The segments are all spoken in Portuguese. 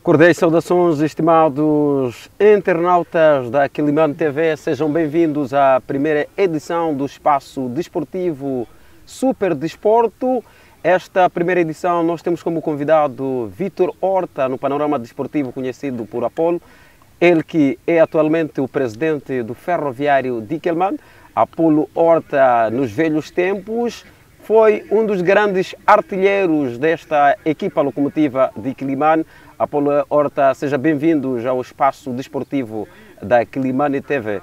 Cordiais saudações, estimados internautas da Quilimane TV, sejam bem-vindos à primeira edição do Espaço Desportivo Super Desporto. Esta primeira edição nós temos como convidado Vítor Horta, no panorama desportivo conhecido por Apolo, ele que é atualmente o presidente do Ferroviário de Quelimane. Apolo Horta, nos velhos tempos, foi um dos grandes artilheiros desta equipa locomotiva de Quelimane. Apolo Horta, seja bem-vindo ao Espaço Desportivo da Quilimane TV.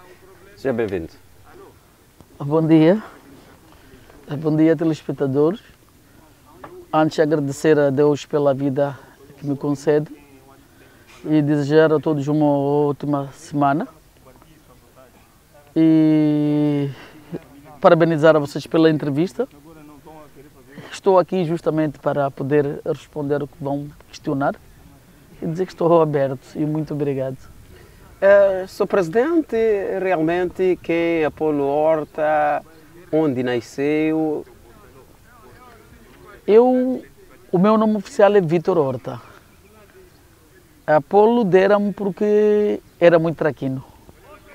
Seja bem-vindo. Bom dia. Bom dia, telespectadores. Antes de agradecer a Deus pela vida que me concede e desejar a todos uma ótima semana. E parabenizar a vocês pela entrevista. Estou aqui justamente para poder responder o que vão questionar e dizer que estou aberto e muito obrigado. Sou presidente, realmente, quem é Apolo Horta, onde nasceu? O meu nome oficial é Vítor Horta. Apolo deram-me porque era muito traquino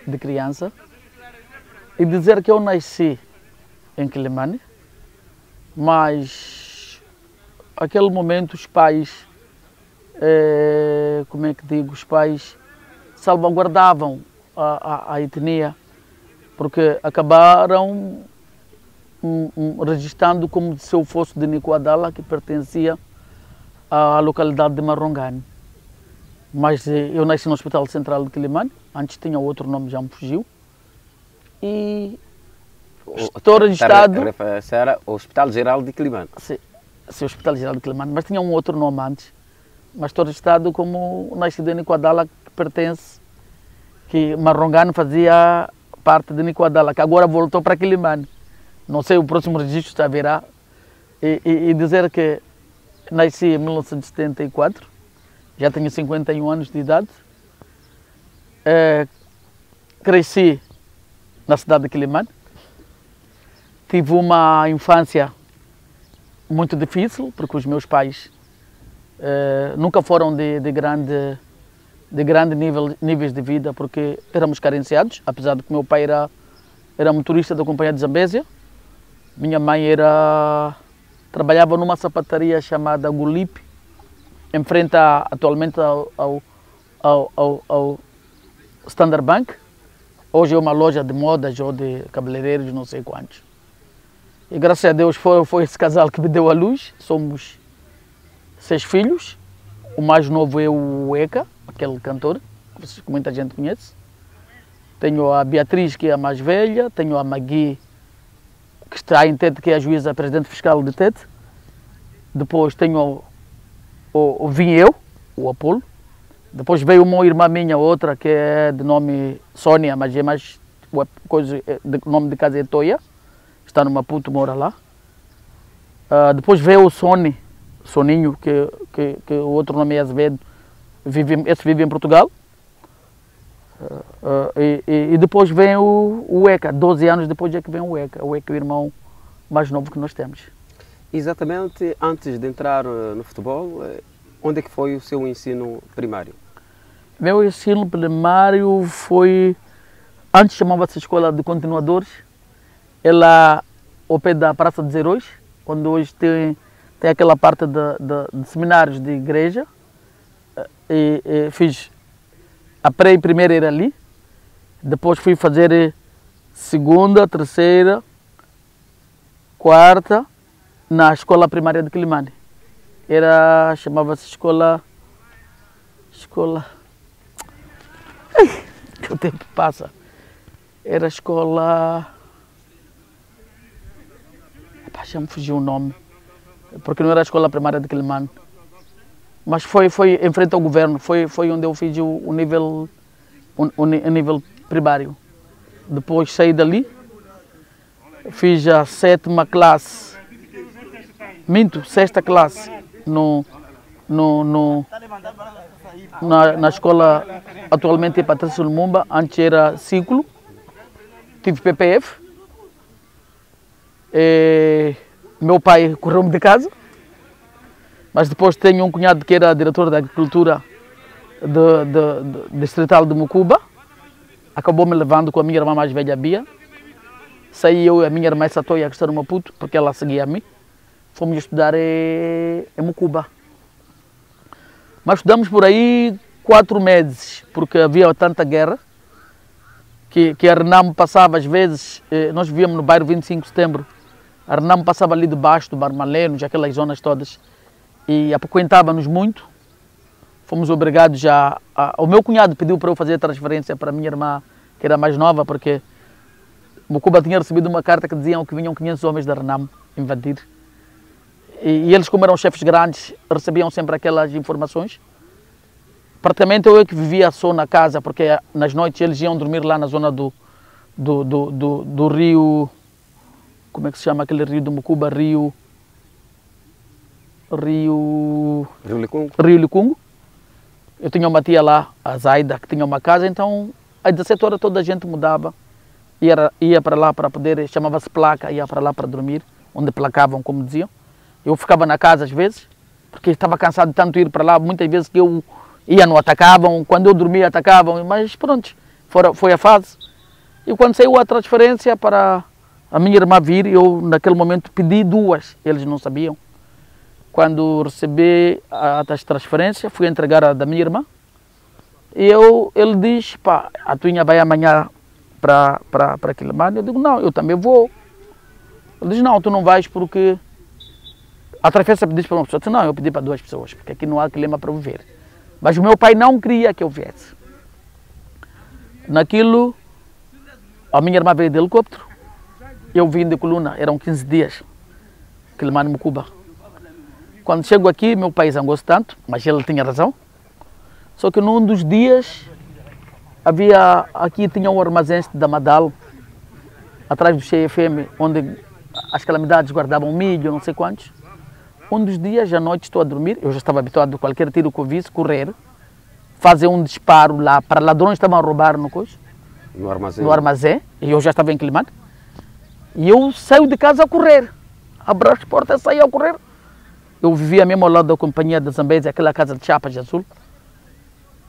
de criança. E dizer que eu nasci em Quelimane, mas naquele momento os pais, como é que digo, os pais salvaguardavam a etnia, porque acabaram registrando como se eu fosse de Nicoadala, que pertencia à localidade de Marrongane. Mas eu nasci no Hospital Central de Quelimane, antes tinha outro nome, já me fugiu. E estou registrado... Era o Hospital Geral de Quelimane. Sim, o Hospital Geral de Quelimane, mas tinha um outro nome antes. Mas estou registrado como nascido em Nicoadala, que pertence, que Marrongane fazia parte de Nicoadala, que agora voltou para Quelimane. Não sei, o próximo registro já virá. E dizer que nasci em 1974, já tenho 51 anos de idade. Cresci na cidade de Quelimane. Tive uma infância muito difícil, porque os meus pais nunca foram de grande níveis de vida, porque éramos carenciados, apesar de que meu pai era motorista da companhia de Zambésia. Minha mãe trabalhava numa sapataria chamada Gulipe, em frente atualmente ao Standard Bank. Hoje é uma loja de modas ou de cabeleireiros, não sei quantos. E graças a Deus foi esse casal que me deu a luz. Somos 6 filhos. O mais novo é o Eka, aquele cantor que muita gente conhece. Tenho a Beatriz, que é a mais velha. Tenho a Magui, que está em Tete, que é a juíza presidente fiscal de Tete. Depois tenho vim eu, o Apolo. Depois veio uma irmã minha, outra, que é de nome Sônia, mas é mais coisa, o nome de casa é Toia. Está no Maputo, mora lá. Depois veio o Soninho, que o outro nome é Azevedo. Esse vive em Portugal. E depois vem o Eka, 12 anos depois é que vem o Eka. O Eka é o irmão mais novo que nós temos. Exatamente, antes de entrar no futebol, onde é que foi o seu ensino primário? Meu ensino primário foi, antes chamava-se Escola de Continuadores, ela ao pé da Praça dos Heróis, onde hoje tem aquela parte de seminários de igreja. Fiz a pré e primeira era ali, depois fui fazer segunda, terceira, quarta, na escola primária de Quelimane. Chamava-se escola... Ai, que o tempo passa. Era escola... Já me fugiu o nome. Porque não era a escola primária de Quelimane. Mas foi em frente ao governo. Foi onde eu fiz o nível primário. Depois saí dali. Fiz a 7ª classe. Sexta classe. Na escola, atualmente é Patrício Lumumba, antes era Ciclo. Tive PPF. Meu pai correu-me de casa, mas depois tenho um cunhado que era diretor da agricultura distrital de Mucuba. Acabou me levando com a minha irmã mais velha, Bia. Saí eu e a minha irmã Satoia, que está no Maputo, porque ela seguia a mim. Fomos estudar em Mucuba. Mas estudamos por aí 4 meses, porque havia tanta guerra, que a Renamo passava às vezes, nós vivíamos no bairro 25 de Setembro, a Renamo passava ali debaixo do Barmalenos, aquelas zonas todas, e apoquentava-nos muito. Fomos obrigados o meu cunhado pediu para eu fazer a transferência para a minha irmã, que era mais nova, porque Mucuba tinha recebido uma carta que diziam que vinham 500 homens da Renamo invadir. E eles, como eram chefes grandes, recebiam sempre aquelas informações. Praticamente eu que vivia só na casa, porque nas noites eles iam dormir lá na zona do rio... Como é que se chama aquele rio de Mucuba? Rio Licungo. Eu tinha uma tia lá, a Zaida, que tinha uma casa, então a 17 horas toda a gente mudava. Ia para lá para poder, chamava-se placa, ia para lá para dormir, onde placavam, como diziam. Eu ficava na casa às vezes, porque estava cansado de tanto ir para lá. Muitas vezes que eu ia, não atacavam. Quando eu dormia, atacavam. Mas pronto, foi a fase. E quando saiu a transferência para a minha irmã vir, eu naquele momento pedi 2. Eles não sabiam. Quando recebi a transferência, fui entregar a da minha irmã. E ele diz, pá, a Tuinha vai amanhã para Quilimane. Eu digo, não, eu também vou. Ele diz, não, tu não vais porque... A transferência pediste para uma pessoa. Eu disse, não, eu pedi para 2 pessoas, porque aqui não há clima para viver. Mas o meu pai não queria que eu viesse. Naquilo, a minha irmã veio de helicóptero. Eu vim de coluna, eram 15 dias. Quilimane, Mucuba. Quando chego aqui, meu pai zangou-se tanto, mas ele tinha razão. Só que num dos dias, tinha um armazém da Madal, atrás do CFM, onde as calamidades guardavam milho, não sei quantos. Um dos dias, à noite, estou a dormir, eu já estava habituado a qualquer tiro que eu visse, correr, fazer um disparo lá, para ladrões que estavam a roubar no armazém, e eu já estava em Quilimane. E eu saio de casa a correr, abro as portas e saio a correr. Eu vivia mesmo ao lado da companhia da Zambésia, aquela casa de chapas de azul.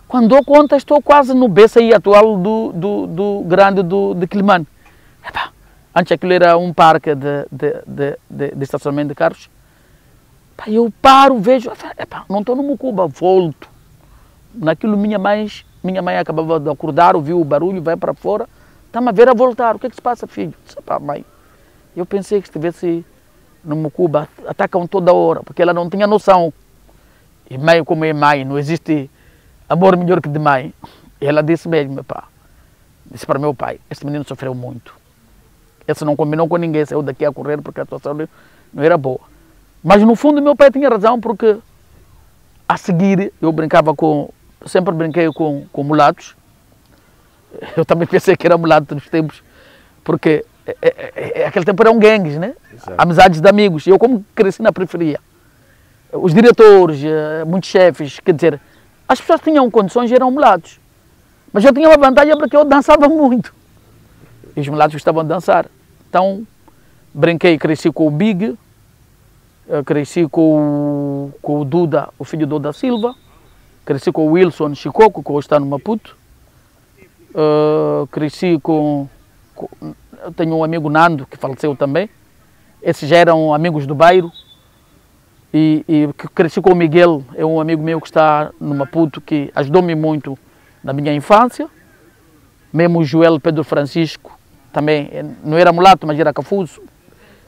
Quando dou conta, estou quase no BCI atual do grande de Quilimane. Antes aquilo era um parque de estacionamento de carros. Eu paro, vejo, não estou no Mucuba, volto. Naquilo minha mãe acabava de acordar, ouviu o barulho, vai para fora. Está-me a ver a voltar, o que é que se passa, filho? Disse, mãe, eu pensei que estivesse no Mucuba, atacam toda hora, porque ela não tinha noção. E mãe, como é mãe, não existe amor melhor que de mãe. E ela disse mesmo, disse para meu pai, este menino sofreu muito. Esse não combinou com ninguém, saiu daqui a correr porque a situação não era boa. Mas no fundo meu pai tinha razão, porque a seguir eu sempre brinquei com mulatos. Eu também pensei que era mulato nos tempos, porque aquele tempo eram gangues, né? Exato. Amizades de amigos. Eu como cresci na periferia, os diretores, muitos chefes, quer dizer, as pessoas tinham condições e eram mulatos. Mas eu tinha uma vantagem porque eu dançava muito. E os mulatos gostavam de dançar. Então, brinquei, cresci com o Big, cresci com o Duda, o filho do Duda Silva, cresci com o Wilson Chicoco, que hoje está no Maputo, cresci eu tenho um amigo Nando, que faleceu também, esses já eram amigos do bairro, e cresci com o Miguel, é um amigo meu que está no Maputo, que ajudou-me muito na minha infância, mesmo o Joel Pedro Francisco, também não era mulato, mas era cafuso.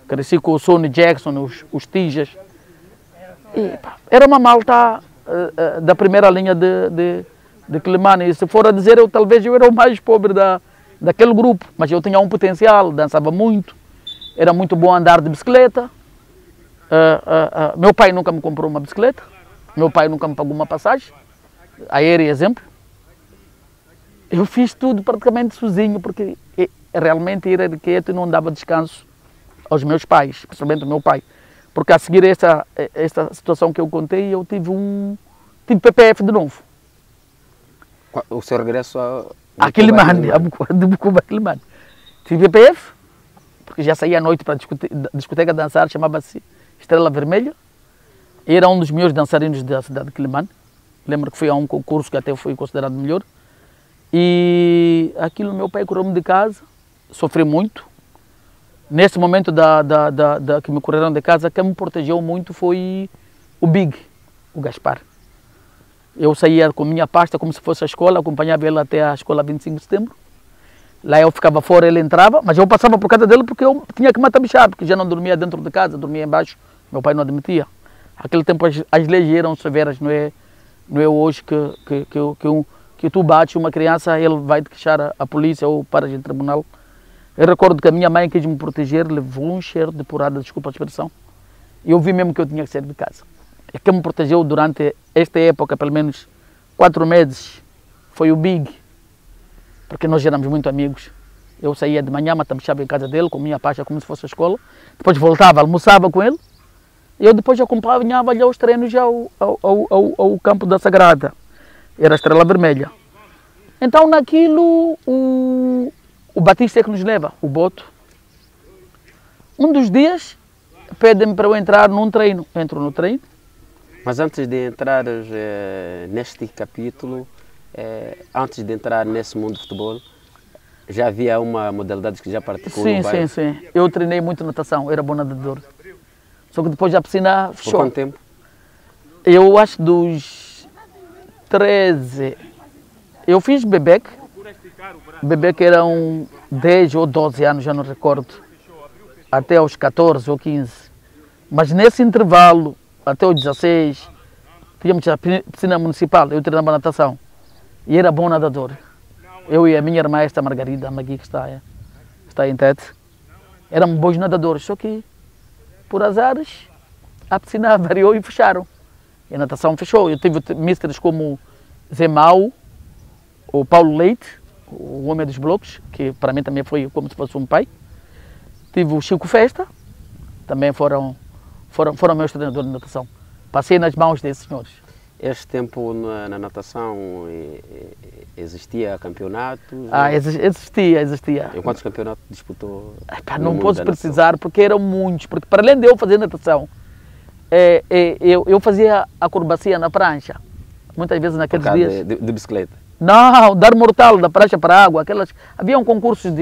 Cresci com o Sonny Jackson, os Tijas. E, era uma malta da primeira linha de Quilimane. E se for a dizer, talvez eu era o mais pobre daquele grupo. Mas eu tinha um potencial, dançava muito, era muito bom andar de bicicleta. Meu pai nunca me comprou uma bicicleta, meu pai nunca me pagou uma passagem, aérea, exemplo. Eu fiz tudo praticamente sozinho, porque realmente ir quieto e não dava descanso aos meus pais, principalmente ao meu pai. Porque a seguir esta situação que eu contei, eu tive PPF de novo. O seu regresso a Quilimane, de Mucuba a Quilimane. Tive PPF, porque já saía à noite para a discoteca dançar, chamava-se Estrela Vermelha. Era um dos meus dançarinos da cidade de Quilimane. Lembro que fui a um concurso que até fui considerado melhor. E aquilo, meu pai correu-me de casa, sofri muito. Nesse momento que me correram de casa, quem me protegeu muito foi o Big, o Gaspar. Eu saía com minha pasta como se fosse a escola, acompanhava ele até a escola 25 de setembro. Lá eu ficava fora, ele entrava, mas eu passava por casa dele porque eu tinha que matar bichar, porque já não dormia dentro de casa, dormia embaixo. Meu pai não admitia. Naquele tempo as leis eram severas, não é hoje que tu bates uma criança, ele vai te queixar a polícia ou paras em tribunal. Eu recordo que a minha mãe quis me proteger, levou um cheiro de porrada, desculpa a expressão, e eu vi mesmo que eu tinha que sair de casa. E quem me protegeu durante esta época, pelo menos 4 meses, foi o Big, porque nós éramos muito amigos. Eu saía de manhã, matava em casa dele, com minha pasta como se fosse a escola, depois voltava, almoçava com ele, e eu depois acompanhava-lhe aos treinos ao campo da Sagrada, era a Estrela Vermelha. Então naquilo, o Batista é que nos leva, o Boto. Um dos dias, pedem-me para eu entrar num treino. Entro no treino. Mas antes de entrar neste capítulo, antes de entrar nesse mundo de futebol, já havia uma modalidade que já praticou no bairro? Sim. Eu treinei muito natação, era bom nadador. Só que depois a piscina fechou. Por quanto tempo? Eu acho dos 13. Eu fiz Bebec. Bebec eram 10 ou 12 anos, já não recordo. Até aos 14 ou 15. Mas nesse intervalo, até os 16, tínhamos a piscina municipal, eu treinava natação. E era bom nadador. Eu e a minha irmã, esta Margarida, a Magui, que está em Tete, éramos bons nadadores, só que, por azares, a piscina variou e fecharam. E a natação fechou. Eu tive misters como Zé Mau, o Paulo Leite, o homem dos blocos, que para mim também foi como se fosse um pai. Tive o Chico Festa, também foram meus treinadores de natação. Passei nas mãos desses senhores. Este tempo na natação existia campeonatos? Existia. E quantos campeonatos disputou? Não posso precisar porque eram muitos. Porque para além de eu fazer natação, eu fazia acrobacia na prancha. Muitas vezes naqueles dias. De bicicleta? Não, dar mortal da prancha para a água. Havia concursos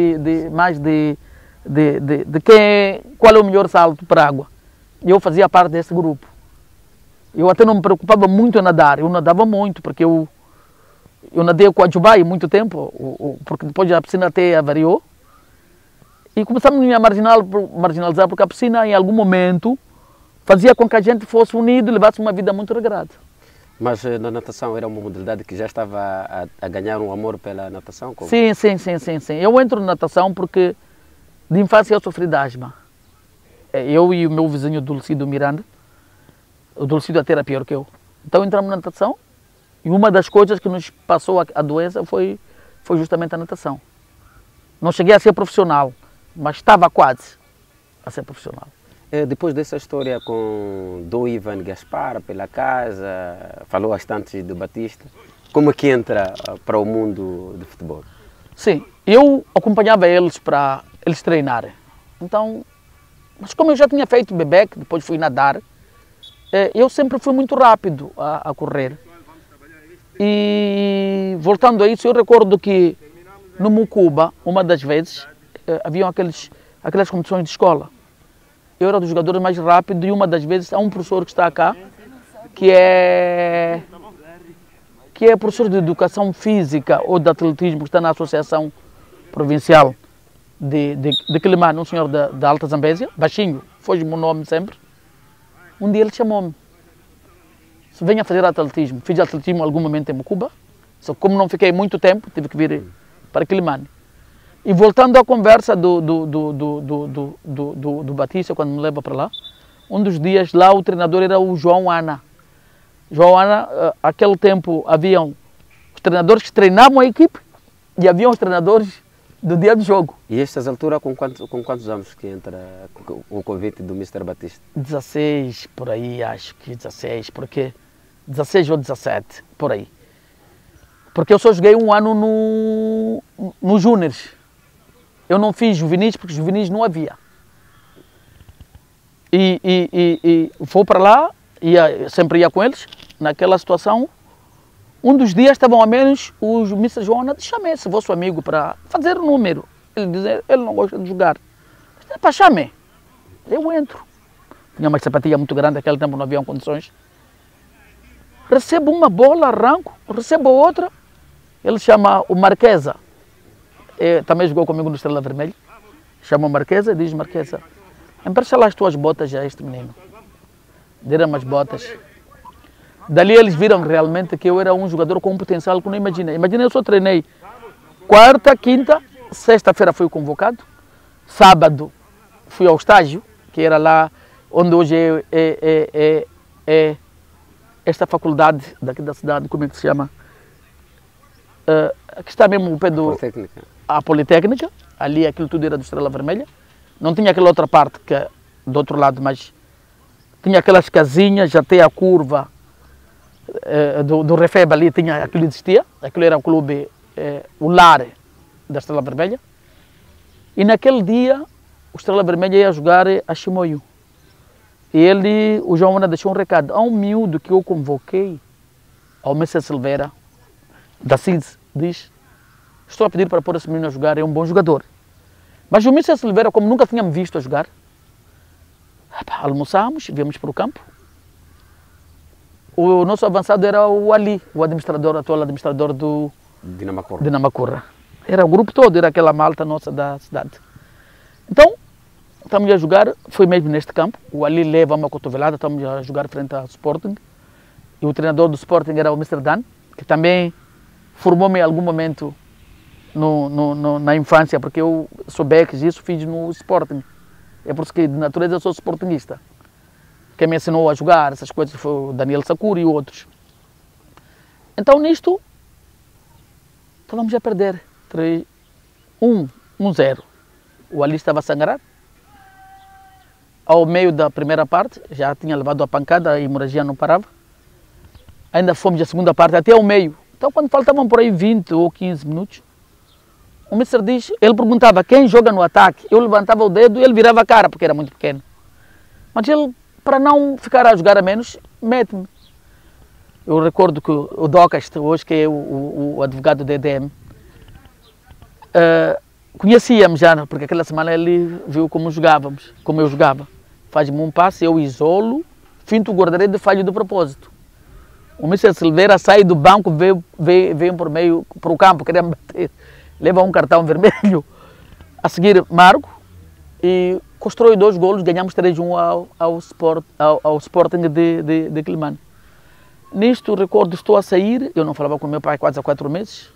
qual é o melhor salto para a água. E eu fazia parte desse grupo. Eu até não me preocupava muito em nadar, eu nadava muito, porque eu nadei com a Jubai muito tempo, porque depois a piscina até avariou. E começamos a marginalizar, porque a piscina em algum momento fazia com que a gente fosse unido e levasse uma vida muito regrada. Mas na natação era uma modalidade que já estava a ganhar um amor pela natação? Como? Sim. Eu entro na natação porque de infância eu sofri de asma. Eu e o meu vizinho Dulcido Miranda, o Dulcido até era pior que eu. Então entramos na natação e uma das coisas que nos passou a doença foi justamente a natação. Não cheguei a ser profissional, mas estava quase a ser profissional. Depois dessa história com Dom Ivan Gaspar pela casa, falou bastante do Batista, como é que entra para o mundo do futebol? Sim, eu acompanhava eles para eles treinarem. Então, mas como eu já tinha feito Bebec, depois fui nadar, eu sempre fui muito rápido a correr. E voltando a isso, eu recordo que no Mucuba, uma das vezes, haviam aquelas competições de escola. Eu era dos jogadores mais rápidos e uma das vezes há um professor que está cá, que é professor de educação física ou de atletismo, que está na Associação Provincial de Quelimane, um senhor da Alta Zambésia, baixinho, foge-me o nome sempre. Um dia ele chamou-me, se venha fazer atletismo. Fiz atletismo em algum momento em Mucuba, só que como não fiquei muito tempo, tive que vir para Quelimane. E voltando à conversa do Batista, quando me leva para lá, um dos dias lá o treinador era o João Ana. João Ana, aquele tempo haviam os treinadores que treinavam a equipe e haviam os treinadores do dia do jogo. E estas alturas, com quantos anos que entra o convite do Mr. Batista? 16, por aí, acho que 16, porque 16 ou 17, por aí. Porque eu só joguei um ano no Júniors. Eu não fiz juvenis porque juvenis não havia. E vou para lá, sempre ia com eles. Naquela situação, Um dos dias estavam a menos os Mr. Joana, chame esse vosso amigo para fazer o número. Ele diz, ele não gosta de jogar. Para chame. Eu entro. Tinha uma sapatilha muito grande, naquele tempo não haviam condições. Recebo uma bola, arranco, recebo outra. Ele chama o Marquesa. Também jogou comigo no Estrela Vermelha. Chama o Marquesa e diz, Marquesa, empresta lá as tuas botas a este menino. Deram as botas. Dali eles viram realmente que eu era um jogador com um potencial que não imaginei. Imagina, eu só treinei quarta, quinta, sexta-feira fui convocado. Sábado fui ao estágio, que era lá onde hoje é esta faculdade daqui da cidade, como é que se chama? Que está mesmo o pé do... Politécnica. A Politécnica, ali aquilo tudo era do Estrela Vermelha. Não tinha aquela outra parte que é do outro lado, mas tinha aquelas casinhas, até a curva do Refeb ali, tinha, aquilo existia. Aquilo era o clube, o lar da Estrela Vermelha. E naquele dia, o Estrela Vermelha ia jogar a Chimoio. E o João Ana deixou um recado. Há um miúdo que eu convoquei, ao Messa Silveira, da CIDS, diz, estou a pedir para pôr esse menino a jogar, é um bom jogador. Mas o Messa Silveira, como nunca tinha me visto a jogar, almoçámos, viemos para o campo. O nosso avançado era o Ali, o administrador, atual administrador do Dinamacurra. Era o grupo todo, era aquela malta nossa da cidade. Então, estamos a jogar, foi mesmo neste campo. O Ali leva uma cotovelada, estamos a jogar frente ao Sporting. E o treinador do Sporting era o Mr. Dan, que também formou-me em algum momento na infância, porque eu sou Beques e isso fiz no Sporting. É por isso que de natureza eu sou sportinguista. Quem me ensinou a jogar essas coisas foi o Daniel Sakura e outros. Então nisto, estávamos a perder 1-0. O Ali estava a sangrar. Ao meio da primeira parte, já tinha levado a pancada, a hemorragia não parava. Ainda fomos a segunda parte até ao meio. Então quando faltavam por aí 20 ou 15 minutos, o Mr. diz, ele perguntava quem joga no ataque. Eu levantava o dedo e ele virava a cara, porque era muito pequeno. Mas ele, para não ficar a jogar a menos, mete-me. Eu recordo que o Docas, hoje que é o advogado do EDM, conhecia-me já, porque aquela semana ele viu como jogávamos, como eu jogava. Faz-me um passe, eu isolo, finto o guarda-redes e falho de propósito. O Mr. Silveira sai do banco, vem por meio, para o campo, queria me bater. Leva um cartão vermelho. A seguir, Marco, e constrói 2 golos, ganhamos 3-1 ao Sporting de Quilimane. Nisto, recordo, estou a sair, eu não falava com meu pai quase há 4 meses.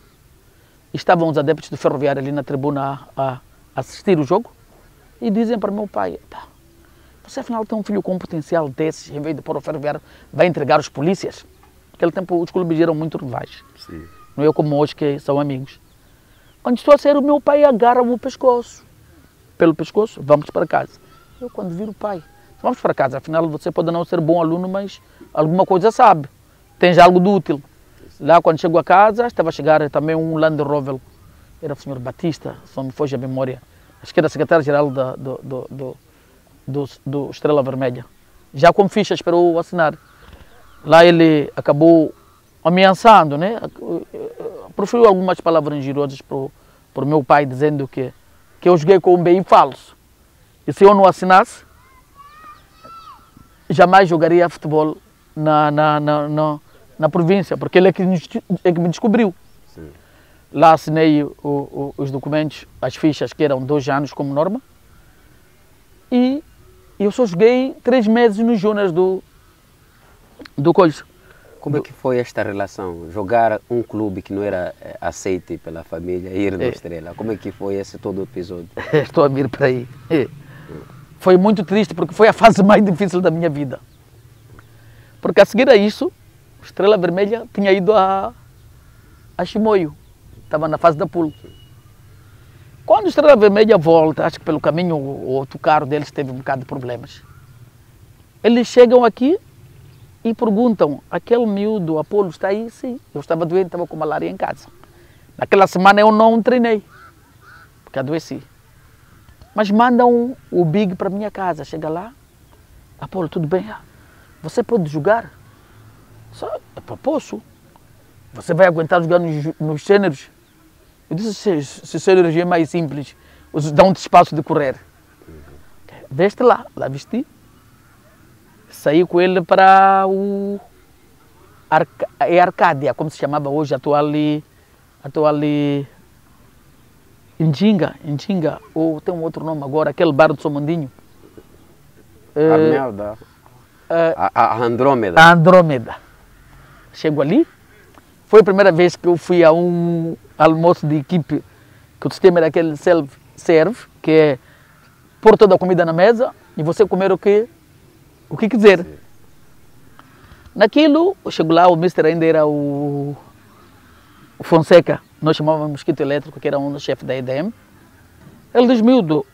Estavam os adeptos do Ferroviário ali na tribuna a assistir o jogo e dizem para o meu pai, você afinal tem um filho com um potencial desses, em vez de pôr o Ferroviário, vai entregar os polícias. Naquele tempo os clubes eram muito rivais. Sim. Não é como hoje que são amigos. Quando estou a sair, o meu pai agarra-me o pescoço. Pelo pescoço, vamos para casa. Eu quando viro o pai, vamos para casa, afinal você pode não ser bom aluno, mas alguma coisa sabe. Tens algo de útil. Lá quando chego a casa, estava a chegar também um Land Rover. Era o senhor Batista, só me foge a memória. Acho que era secretário-geral do Estrela Vermelha. Já com ficha esperou assinar. Lá ele acabou ameaçando, né? Proferiu algumas palavras injuriosas para o meu pai, dizendo que eu joguei com um BI falso. E se eu não assinasse, jamais jogaria futebol na província, porque ele é que me descobriu. Sim. Lá assinei os documentos, as fichas, que eram 2 anos como norma. E eu só joguei 3 meses nos júniores do coisa. Como é que foi esta relação? Jogar um clube que não era aceite pela família, ir no Estrela. Como é que foi esse todo o episódio? Estou a vir para aí. Foi muito triste, porque foi a fase mais difícil da minha vida. Porque a seguir a isso, o Estrela Vermelha tinha ido a Chimoio. Estava na fase da pool. Quando o Estrela Vermelha volta, acho que pelo caminho o outro carro deles teve um bocado de problemas. Eles chegam aqui e perguntam, aquele miúdo, Apolo, está aí? Sim. Eu estava doente, estava com malária em casa. Naquela semana eu não treinei, porque adoeci. Mas mandam o Big para a minha casa. Chega lá, Apolo, tudo bem? Você pode jogar? Só, posso. você vai aguentar jogar nos séniores? Eu disse, se séniores é mais simples, dão-te espaço de correr. Veste lá vesti. Saí com ele para o Arcádia, como se chamava hoje, atual Injinga, ou tem um outro nome agora, aquele bar do Somondinho. Armelda. A Andrômeda. A Andrômeda. Chego ali. Foi a primeira vez que eu fui a um almoço de equipe, que o sistema era aquele self-serve, que é pôr toda a comida na mesa e você comer o que quiser. Sim. Naquilo, eu chego lá, o mister ainda era o Fonseca, nós chamávamos Mosquito Elétrico, que era um chefe da EDM. Ele diz, miúdo,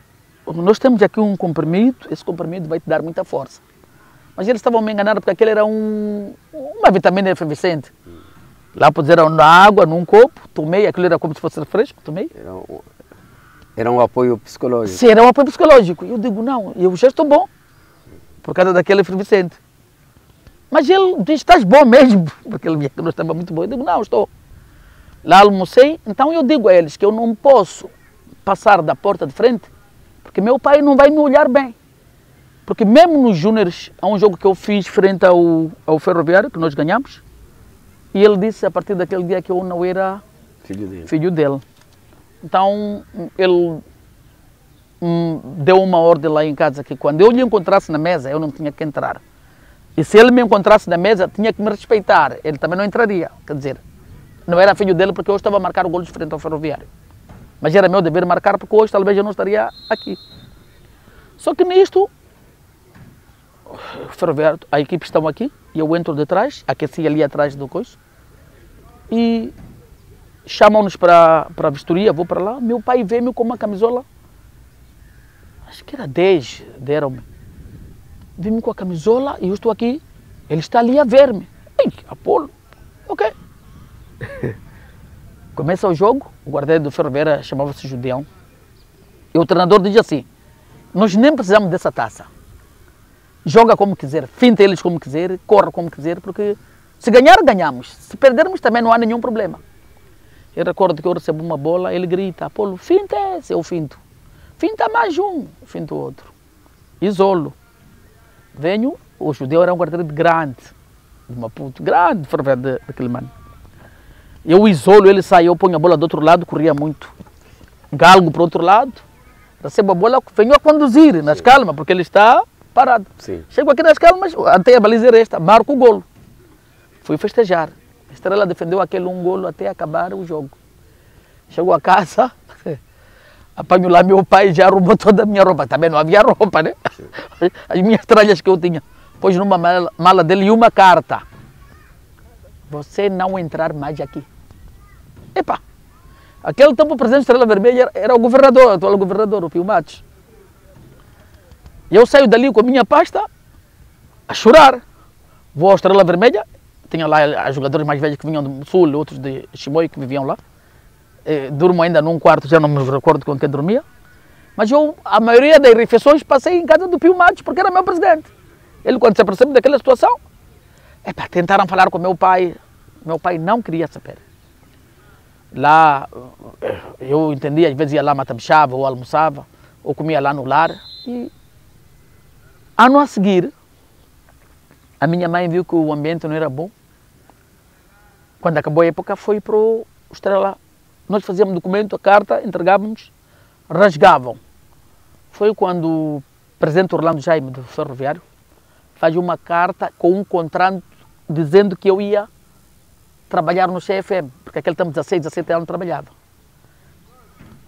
nós temos aqui um comprimido, esse comprimido vai te dar muita força. Mas eles estavam me enganando porque aquele era uma vitamina efervescente. Lá puseram na água, num copo, tomei, aquilo era como se fosse refresco, tomei. Era um apoio psicológico. Sim, era um apoio psicológico. Eu digo, não, eu já estou bom, por causa daquele efervescente. Mas ele diz, estás bom mesmo, porque ele via que não estava muito bom. Eu digo, não, estou. Lá almocei, então eu digo a eles que eu não posso passar da porta de frente, porque meu pai não vai me olhar bem. Porque mesmo nos júniores, há um jogo que eu fiz frente ao Ferroviário, que nós ganhamos, e ele disse a partir daquele dia que eu não era filho dele. Então ele deu uma ordem lá em casa que quando eu lhe encontrasse na mesa, eu não tinha que entrar. E se ele me encontrasse na mesa, tinha que me respeitar. Ele também não entraria. Quer dizer, não era filho dele porque eu estava a marcar o gol de frente ao Ferroviário. Mas era meu dever marcar porque hoje talvez eu não estaria aqui. Só que nisto, o Ferroviário, a equipe estão aqui e eu entro de trás, aqueci ali atrás do coiso. E chamam-nos para a vistoria, vou para lá. Meu pai vê-me com uma camisola, acho que era 10, deram-me. Vê-me com a camisola e eu estou aqui, ele está ali a ver-me. Ei, Apolo, ok. Começa o jogo, o guarda do Ferroviário chamava-se Judeão. E o treinador diz assim, nós nem precisamos dessa taça. Joga como quiser, finta eles como quiser, corre como quiser, porque se ganhar, ganhamos. Se perdermos também não há nenhum problema. Eu recordo que eu recebo uma bola, ele grita, Apolo, finta esse, eu finto. Finta mais um, finto outro. Isolo. Venho, o Judeu era um guarda-redes grande, de Maputo, grande, Ferroviário daquele mano. Eu isolo, ele sai, eu ponho a bola do outro lado, corria muito. Galgo para o outro lado, recebo a bola, venho a conduzir nas calmas, porque ele está parado. Sim. Chego aqui nas calmas, até a baliza era esta, marco o golo. Fui festejar. A Estrela defendeu aquele um golo até acabar o jogo. Chego a casa, apanho lá meu pai, já roubou toda a minha roupa. Também não havia roupa, né? As minhas tralhas que eu tinha. Pôs numa mala dele e uma carta. Você não entrar mais aqui. Epa! Aquele tempo o presidente Estrela Vermelha era o governador, o atual governador, o Pio Matos. E eu saio dali com a minha pasta a chorar. Vou à Estrela Vermelha, tinha lá os jogadores mais velhos que vinham do Sul, outros de Chimoio que viviam lá. Durmo ainda num quarto, já não me recordo com quem dormia. Mas eu, a maioria das refeições, passei em casa do Pio Matos, porque era meu presidente. Ele, quando se apercebeu daquela situação, tentaram falar com meu pai não queria saber. Lá, eu entendia, às vezes ia lá, matabixava, ou almoçava, ou comia lá no lar. E, ano a seguir, a minha mãe viu que o ambiente não era bom. Quando acabou a época, foi para o Estrela. Nós fazíamos documento, a carta, entregávamos, rasgavam. Foi quando o presidente Orlando Jaime, do Ferroviário, faz uma carta com um contrato dizendo que eu ia trabalhar no CFM, porque aquele tempo 16, 17 anos trabalhava.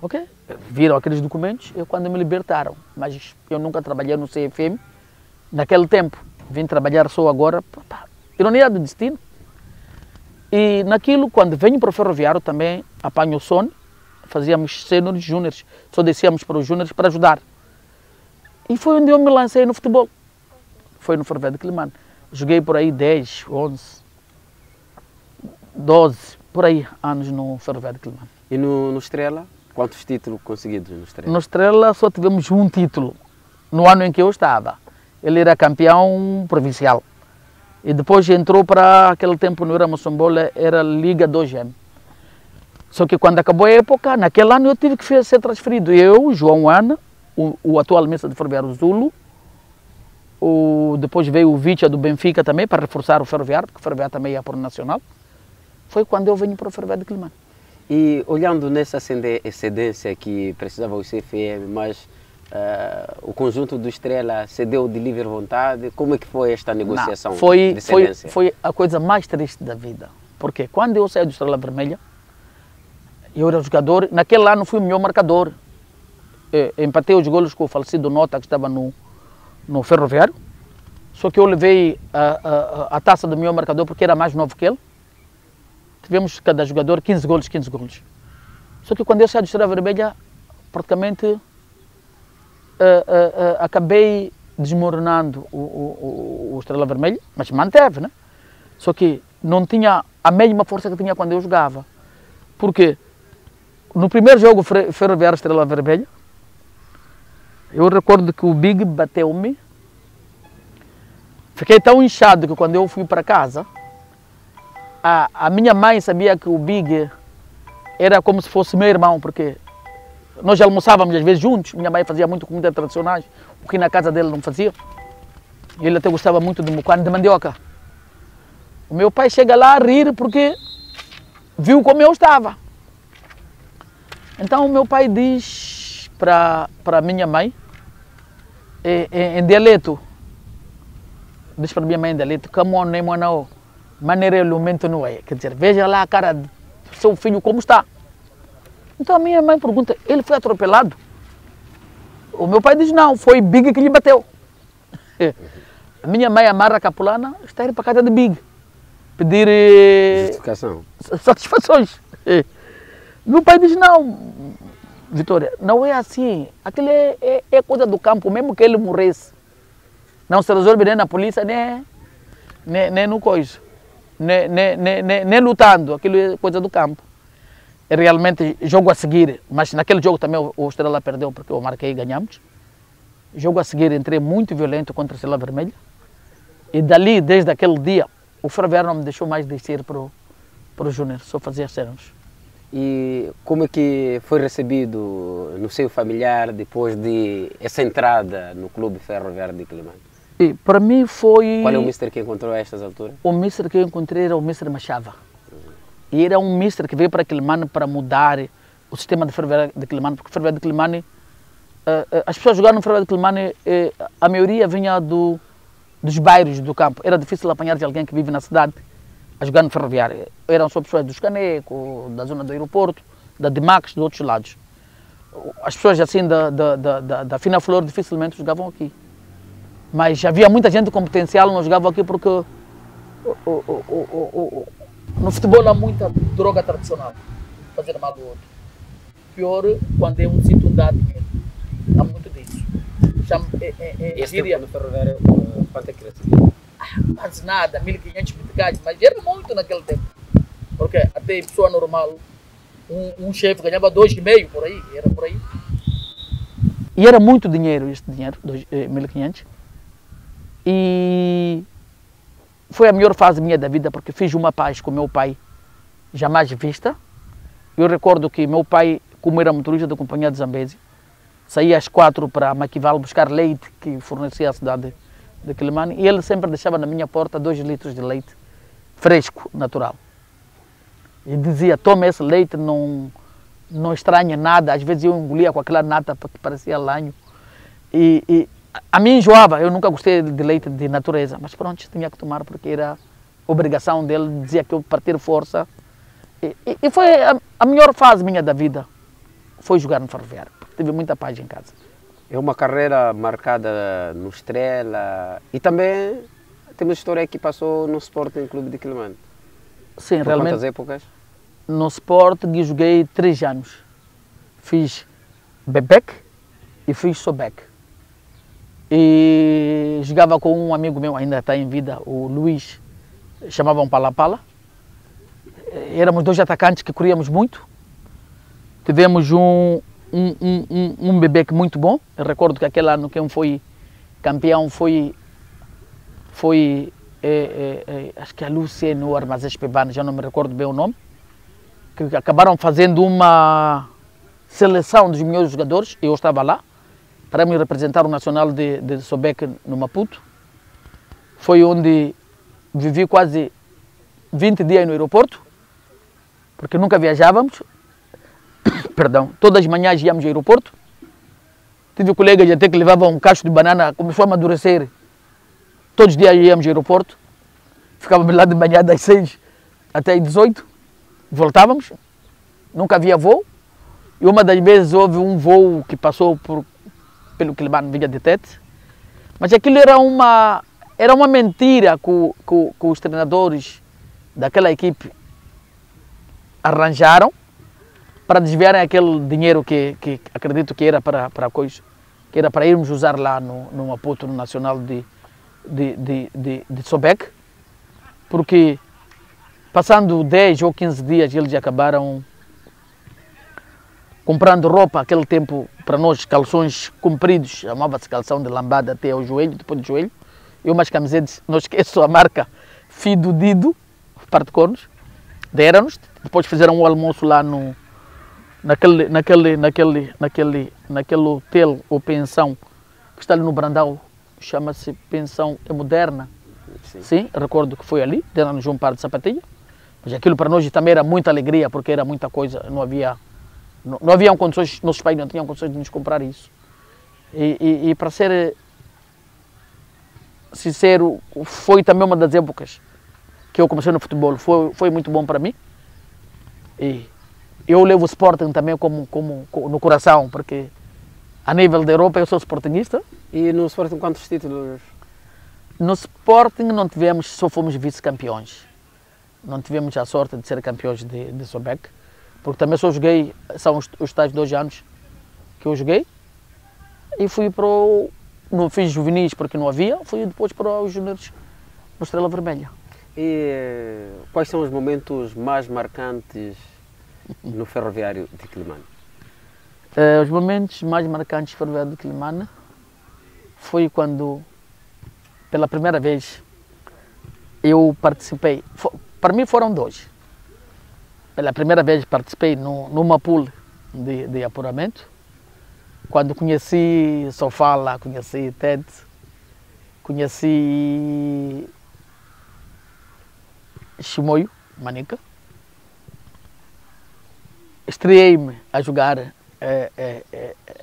Ok? Viram aqueles documentos, quando me libertaram. Mas eu nunca trabalhei no CFM naquele tempo. Vim trabalhar só agora, ironia do destino. E naquilo, quando venho para o Ferroviário, também apanho o sono, fazíamos sêniores, júniores, só descíamos para os júniores para ajudar. E foi onde eu me lancei no futebol. Foi no Ferroviário de Quilimane. Joguei por aí 10, 11, 12, por aí, anos no Ferroviário de Quilimane. E no Estrela, quantos títulos conseguidos no Estrela? No Estrela só tivemos um título, no ano em que eu estava. Ele era campeão provincial. E depois entrou para aquele tempo, não era Moçambola, era Liga 2M. Só que quando acabou a época, naquele ano eu tive que ser transferido. Eu, João Ana, o atual mestre de Ferroviário Zulo, depois veio o Vicha do Benfica também, para reforçar o Ferroviário, porque o Ferroviário também ia para o Nacional. Foi quando eu venho para o Ferroviário de Quelimane. E olhando nessa excedência que precisava o CFM, mas o conjunto do Estrela cedeu de livre vontade, como é que foi esta negociação de excedência? Foi a coisa mais triste da vida, porque quando eu saí do Estrela Vermelha, eu era jogador, naquele ano fui o melhor marcador. Empatei os golos com o falecido Nota, que estava no Ferroviário. Só que eu levei a taça do melhor marcador porque era mais novo que ele. Tivemos cada jogador 15 golos, 15 golos. Só que quando eu saí do Estrela Vermelha, praticamente acabei desmoronando o Estrela Vermelha, mas manteve, né? Só que não tinha a mesma força que tinha quando eu jogava. Porque no primeiro jogo Ferroviário Estrela Vermelha, eu recordo que o Big bateu-me. Fiquei tão inchado que quando eu fui para casa, a minha mãe sabia que o Big era como se fosse meu irmão, porque nós almoçávamos às vezes juntos. Minha mãe fazia muito comida tradicionais, o que na casa dele não fazia. Ele até gostava muito de mucano de mandioca. O meu pai chega lá a rir porque viu como eu estava. Então o meu pai diz para minha mãe, em dialeto, diz para minha mãe em dialeto, quer dizer, veja lá a cara do seu filho como está. Então a minha mãe pergunta, ele foi atropelado? O meu pai diz, não, foi Big que lhe bateu. A minha mãe, a Mara Capulana, está indo para a casa de Big, pedir satisfações. Meu pai diz, não, Vitória, não é assim. Aquilo é coisa do campo, mesmo que ele morresse. Não se resolve nem na polícia, nem no coisa. Nem lutando, aquilo é coisa do campo. É realmente jogo a seguir, mas naquele jogo também o Estrela perdeu porque eu marquei e ganhamos. Jogo a seguir entrei muito violento contra a Estrela Vermelha. E dali, desde aquele dia, o Ferroviário não me deixou mais descer para o Júnior, só fazia externos. E como é que foi recebido no seio familiar depois de essa entrada no Clube Ferroviário de Quelimane? E para mim foi... Qual é o mister que encontrou a estas alturas? O mister que eu encontrei era o mister Machava. E era um mister que veio para Quelimane para mudar o sistema de Ferroviário de Quelimane, porque o Ferroviário de Quelimane, as pessoas jogaram no Ferroviário de Quelimane, a maioria vinha dos bairros do campo. Era difícil apanhar de alguém que vive na cidade a jogar no Ferroviário. Eram só pessoas dos Canecos, da zona do aeroporto, da Dimax, de outros lados. As pessoas assim da Fina Flor dificilmente jogavam aqui. Mas havia muita gente com potencial, não jogavam aqui porque no futebol há muita droga tradicional, fazer mal do outro. Pior quando é um sítio de dar dinheiro. Há muito disso. Esse tempo no Ferroviário, quanto é que recebia? Quase nada, 1.500 meticais, mas era muito naquele tempo. Porque até pessoa normal, um chefe ganhava 2,5 por aí, era por aí. E era muito dinheiro, este dinheiro, 1.500. E foi a melhor fase minha da vida, porque fiz uma paz com meu pai, jamais vista. Eu recordo que meu pai, como era motorista da companhia de Zambezi, saía às 4 para Maquival buscar leite que fornecia à cidade de Quelimane, e ele sempre deixava na minha porta 2 litros de leite fresco, natural. E dizia, toma esse leite, não estranha nada. Às vezes eu engolia com aquela nata que parecia lanho. E a mim enjoava, eu nunca gostei de leite de natureza, mas pronto, tinha que tomar porque era obrigação dele, dizia que eu partir força. E foi a melhor fase minha da vida, foi jogar no Ferroviário, porque tive muita paz em casa. É uma carreira marcada no Estrela e também temos história que passou no Sporting Clube de Quelimane. Sim, por realmente. Quantas épocas? No Sporting joguei 3 anos. Fiz Bebec e fiz Sobec. E jogava com um amigo meu, ainda está em vida, o Luís, chamavam Pala-Pala. Éramos 2 atacantes que corríamos muito. Tivemos um Bebec muito bom. Eu recordo que aquele ano quem foi campeão foi acho que a Lúcia no Armazéns Pebana, já não me recordo bem o nome, que acabaram fazendo uma seleção dos melhores jogadores, eu estava lá, para me representar o Nacional de Sobec no Maputo. Foi onde vivi quase 20 dias no aeroporto, porque nunca viajávamos. Perdão, todas as manhãs íamos ao aeroporto. Tive colegas até que levavam um cacho de banana, começou a amadurecer. Todos os dias íamos ao aeroporto. Ficávamos lá de manhã das 6 até as 18. Voltávamos. Nunca havia voo. E uma das vezes houve um voo que passou pelo Quelimane, vinha de Tete. Mas aquilo era uma mentira que os treinadores daquela equipe arranjaram para desviarem aquele dinheiro que acredito que era para coisa, que era para irmos usar lá no Maputo, no Nacional de Sobec, porque passando 10 ou 15 dias eles acabaram comprando roupa, aquele tempo para nós, calções compridos, chamava-se calção de lambada até ao joelho, depois do joelho, e umas camisetas, não esqueço a marca Fido Dido, parte cornos, deram-nos, depois fizeram um almoço lá naquele hotel ou pensão que está ali no Brandão, chama-se Pensão Moderna. Sim, recordo que foi ali, deram-nos um par de sapatilhas, mas aquilo para nós também era muita alegria, porque era muita coisa, não haviam condições, nossos pais não tinham condições de nos comprar isso. E para ser sincero, foi também uma das épocas que eu comecei no futebol, foi muito bom para mim. E eu levo o Sporting também como no coração, porque a nível da Europa eu sou sportingista. E no Sporting quantos títulos? No Sporting não tivemos, só fomos vice-campeões. Não tivemos a sorte de ser campeões de Sobec, porque também só joguei, são os tais 2 anos que eu joguei, e fui não fiz juvenis porque não havia, fui depois para os juniores no Estrela Vermelha. E quais são os momentos mais marcantes no Ferroviário de Quelimane? Os momentos mais marcantes do Ferroviário de Quelimane foi quando, pela primeira vez, eu participei. Para mim foram 2. Pela primeira vez participei numa pool de apuramento, quando conheci Sofala, conheci Ted, conheci Chimoio, Manica. Estreiei-me a jogar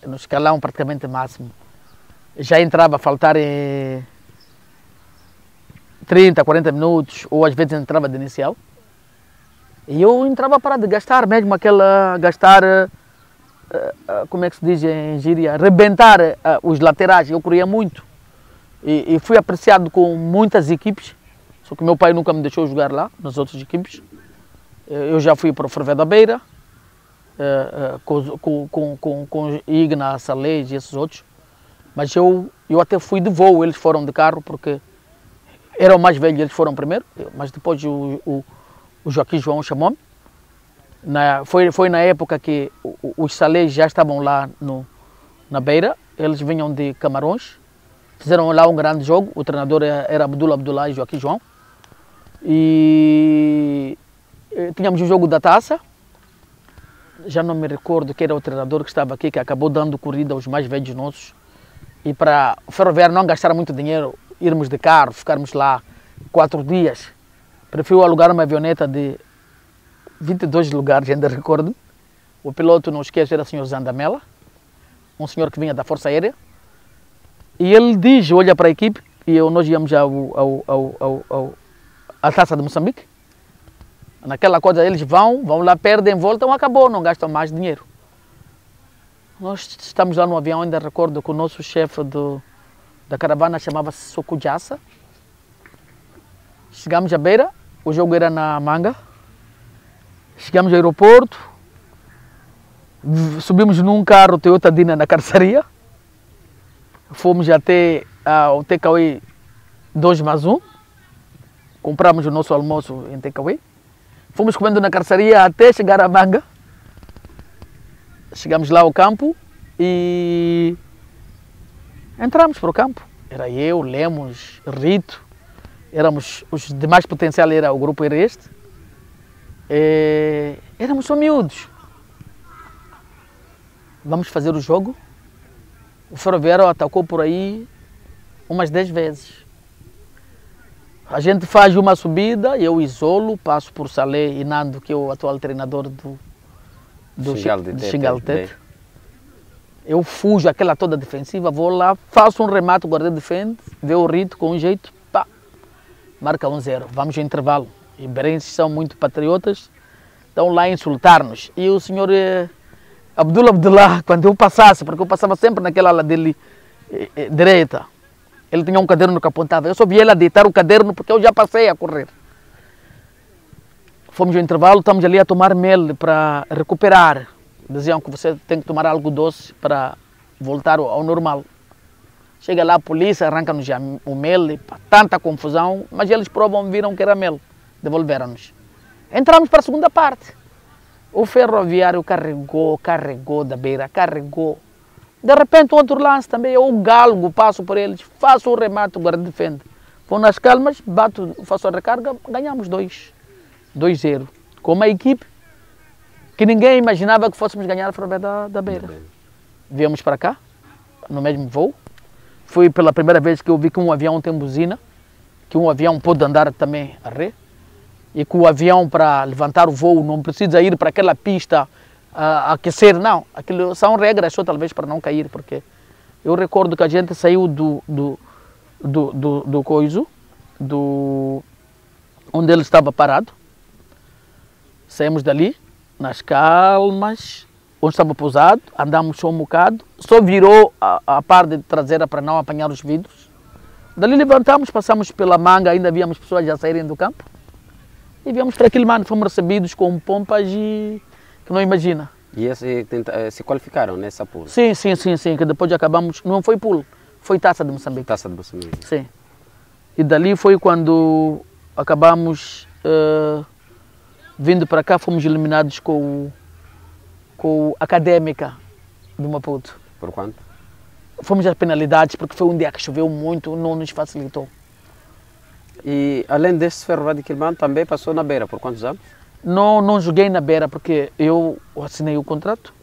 no escalão praticamente máximo. Já entrava a faltar 30, 40 minutos, ou às vezes entrava de inicial. E eu entrava para gastar mesmo como é que se diz em gíria, rebentar os laterais. Eu corria muito e fui apreciado com muitas equipes, só que meu pai nunca me deixou jogar lá, nas outras equipes. Eu já fui para o Fervé da Beira, com Igna, Salés e esses outros, mas eu até fui de voo, eles foram de carro porque eram mais velhos, eles foram primeiro, mas depois o Joaquim João chamou-me. Foi na época que os Salés já estavam lá na Beira, eles vinham de Camarões, fizeram lá um grande jogo, o treinador era Abdullah e Joaquim João, e tínhamos o jogo da taça, já não me recordo que era o treinador que estava aqui, que acabou dando corrida aos mais velhos nossos, e para o Ferroviário não gastar muito dinheiro, irmos de carro, ficarmos lá 4 dias, prefiro alugar uma avioneta de 22 lugares, ainda recordo. O piloto, não esqueço, era o senhor Zandamela, um senhor que vinha da Força Aérea. E ele diz, olha para a equipe, e nós íamos à Taça de Moçambique. Naquela coisa eles vão lá, perdem, voltam, acabou, não gastam mais dinheiro. Nós estamos lá no avião, ainda recordo que o nosso chefe da caravana chamava-se Sokujassa. Chegamos à Beira, o jogo era na Manga. Chegamos ao aeroporto, subimos num carro Toyota Dina na carceria, fomos até ao Takeaway 2+1, compramos o nosso almoço em Takeaway, fomos comendo na carceria até chegar à Manga. Chegamos lá ao campo e entramos para o campo. Era eu, Lemos, Rito, éramos, os demais potencial era, o grupo era este, éramos só miúdos. Vamos fazer o jogo. O Ferroviário atacou por aí umas 10 vezes. A gente faz uma subida, eu isolo, passo por Salé e Nando, que é o atual treinador do Xingaltete. Eu fujo aquela toda defensiva, vou lá, faço um remate, o guarda defende, vê o Rito com um jeito, pá, marca 1-0. Vamos ao intervalo. Iberenses são muito patriotas, estão lá a insultar-nos. E o senhor Abdullah, quando eu passasse, porque eu passava sempre naquela ala dele direita, ele tinha um caderno que apontava. Eu só via ele deitar o caderno porque eu já passei a correr. Fomos ao intervalo, estamos ali a tomar mel para recuperar. Diziam que você tem que tomar algo doce para voltar ao normal. Chega lá a polícia, arranca-nos o mel, tanta confusão, mas eles provam, viram que era mel, devolveram-nos. Entramos para a segunda parte. O Ferroviário carregou da beira, carregou. De repente, outro lance também, eu galgo, passo por eles, faço o remate, o guarda defende. Vou nas calmas, bato, faço a recarga, ganhamos 2-0. Com uma equipe que ninguém imaginava que fôssemos ganhar a Ferroviário da Beira. Viemos para cá, no mesmo voo. Foi pela primeira vez que eu vi que um avião tem buzina, que um avião pode andar também a ré. E que o avião, para levantar o voo, não precisa ir para aquela pista aquecer, não. Aquilo são regras só talvez para não cair, porque eu recordo que a gente saiu do coiso, onde ele estava parado. Saímos dali, nas calmas, onde estava pousado, andamos só um bocado, só virou a parte traseira para não apanhar os vidros. Dali levantamos, passamos pela manga, ainda víamos pessoas já saírem do campo. E viemos para aquele mano, fomos recebidos com pompas que não imagina. E se qualificaram nessa pool? Sim, que depois acabamos, não foi pool, foi Taça de Moçambique. Taça de Moçambique. Sim. E dali foi quando acabamos vindo para cá, fomos eliminados com a Académica do Maputo. Por quanto? Fomos às penalidades, porque foi um dia que choveu muito, não nos facilitou. E além desse Ferroviário de Quilmane, também passou na Beira, por quantos anos? Não joguei na Beira, porque eu assinei o contrato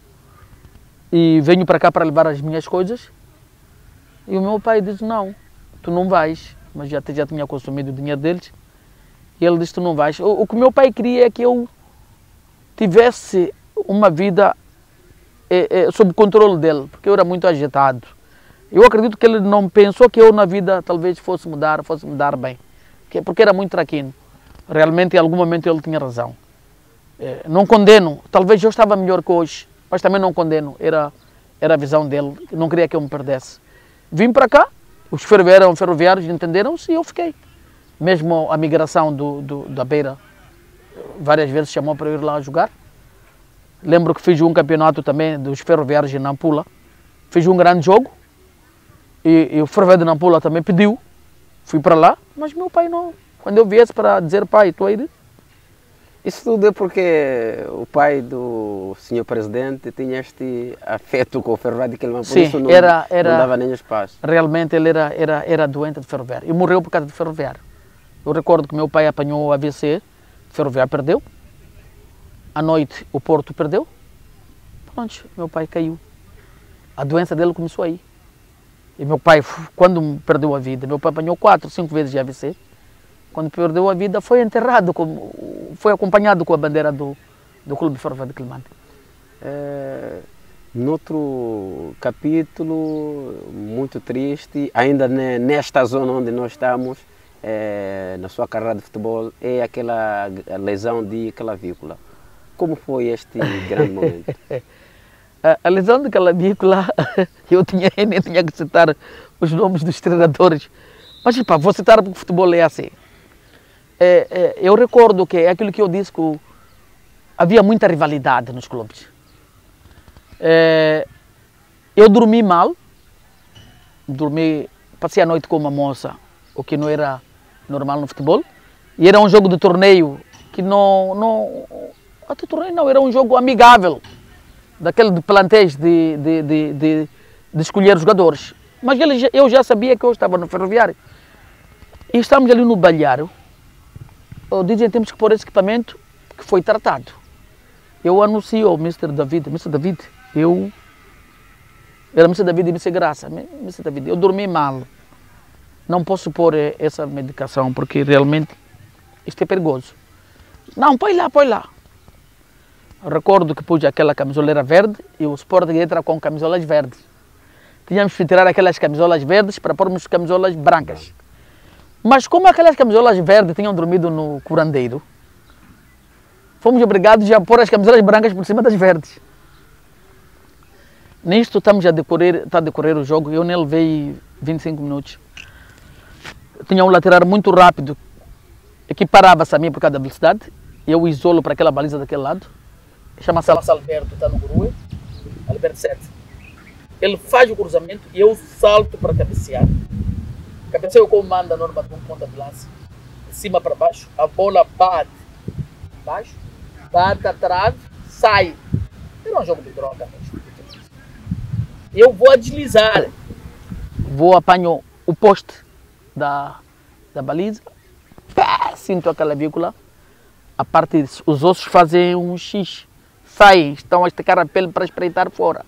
e venho para cá para levar as minhas coisas. E o meu pai disse, não, tu não vais, mas já tinha consumido o dinheiro deles. E ele disse, tu não vais. O que o meu pai queria é que eu tivesse uma vida sob controle dele, porque eu era muito agitado. Eu acredito que ele não pensou que eu na vida talvez fosse mudar bem, porque era muito traquino. Realmente, em algum momento, ele tinha razão. Não condeno, talvez eu estava melhor que hoje, mas também não condeno, era a visão dele, não queria que eu me perdesse. Vim para cá, os ferroviários entenderam-se e eu fiquei. Mesmo a migração da Beira, várias vezes chamou para eu ir lá jogar. Lembro que fiz um campeonato também dos ferroviários de Nampula, fiz um grande jogo, e o Ferroviário de Nampula também pediu, fui para lá, mas meu pai não. Quando eu viesse para dizer, pai, estou aí. Isso tudo é porque o pai do senhor presidente tinha este afeto com o Ferroviário de Quilmane, por isso não dava nem espaço. Realmente ele era doente de Ferroviário e morreu por causa de Ferroviário. Eu recordo que meu pai apanhou o AVC, o Ferroviário perdeu, à noite o Porto perdeu, pronto, meu pai caiu. A doença dele começou aí. E meu pai, quando perdeu a vida, meu pai apanhou 4, 5 vezes de AVC. Quando perdeu a vida, foi enterrado, foi acompanhado com a bandeira do Clube Ferroviário de Quilmane. Noutro capítulo, muito triste, ainda nesta zona onde nós estamos, na sua carreira de futebol, é aquela lesão de clavícula. Como foi este grande momento? A lesão de clavícula, eu nem tinha que citar os nomes dos treinadores, mas pá, vou citar porque o futebol é assim. Eu recordo que é aquilo que eu disse, que havia muita rivalidade nos clubes. Eu dormi mal, passei a noite com uma moça, o que não era normal no futebol, e era um jogo de torneio que até torneio não, era um jogo amigável, daquele de plantéis de escolher jogadores. Mas eu já sabia que eu estava no Ferroviário. E estamos ali no balharo. Dizem que temos que pôr esse equipamento que foi tratado. Eu anuncio ao Mr. David, era Mr. David e Mr. Graça. Mr. David, eu dormi mal. Não posso pôr essa medicação porque realmente isto é perigoso. Não, põe lá, põe lá. Eu recordo que pus aquela camisoleira verde e o Sporting entra com camisolas verdes. Tínhamos que tirar aquelas camisolas verdes para pormos camisolas brancas. Mas como aquelas camisolas verdes tinham dormido no curandeiro, fomos obrigados a pôr as camisolas brancas por cima das verdes. Nisto está a decorrer o jogo, eu nem levei 25 minutos. Tinha um lateral muito rápido, que parava-se a mim por causa da velocidade. Eu isolo para aquela baliza daquele lado. Chama-se Alberto, está no Gurue. Alberto 7. Ele faz o cruzamento e eu salto para cabecear. Cabeceio como manda a norma de um ponta de lance. De cima para baixo, a bola bate baixo, bate atrás, sai. Era um jogo de droga mesmo. Eu vou a deslizar. Vou apanho o poste da baliza. Pá, sinto a clavícula. A parte os ossos fazem um X. Saem, estão a esticar a pele para espreitar fora.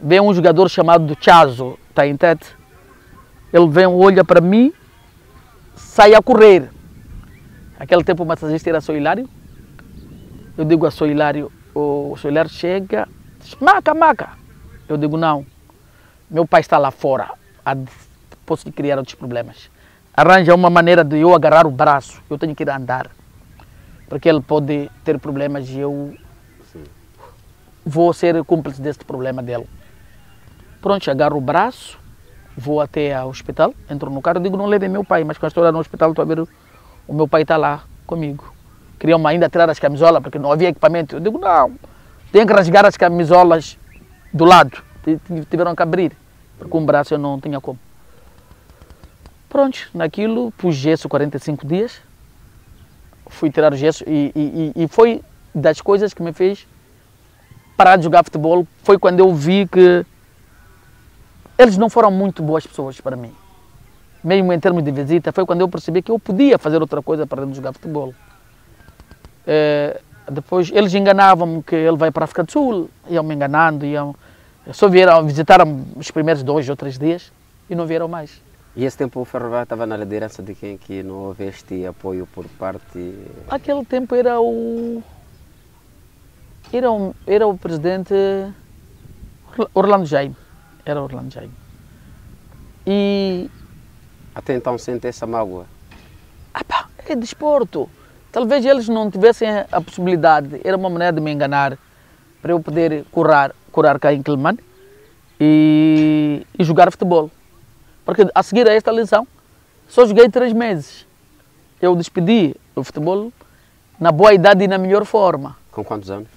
Vem um jogador chamado Chazo, está em tete. Ele vem, olha para mim, sai a correr. Aquele tempo o massagista era Sr. Hilário. Eu digo a Sr. Hilário, o Sr. Hilário chega, diz, maca, maca. Eu digo, não, meu pai está lá fora, posso criar outros problemas. Arranja uma maneira de eu agarrar o braço, eu tenho que ir andar. Porque ele pode ter problemas e eu vou ser cúmplice desse problema dele. Pronto, agarro o braço, vou até ao hospital, entro no carro, digo, não levem meu pai, mas quando estou lá no hospital, estou a ver, o meu pai está lá comigo. Queriam ainda tirar as camisolas, porque não havia equipamento. Eu digo, não, tem que rasgar as camisolas do lado. Tiveram que abrir, porque com o braço eu não tinha como. Pronto, naquilo, pus gesso 45 dias, fui tirar o gesso e foi das coisas que me fez parar de jogar futebol, foi quando eu vi que eles não foram muito boas pessoas para mim. Mesmo em termos de visita, foi quando eu percebi que eu podia fazer outra coisa para de jogar futebol. Depois eles enganavam-me que ele vai para a África do Sul, iam me enganando, só vieram visitar os primeiros 2 ou 3 dias e não vieram mais. E esse tempo o Ferroviário estava na liderança de quem que não houve este apoio por parte... Aquele tempo era o presidente Orlando Jaime. Era Orlando Jaime. E... Até então sente essa mágoa? É desporto. Talvez eles não tivessem a possibilidade, era uma maneira de me enganar, para eu poder curar cá em Quelimane e jogar futebol. Porque a seguir a esta lesão, só joguei 3 meses. Eu despedi o futebol na boa idade e na melhor forma. Com quantos anos?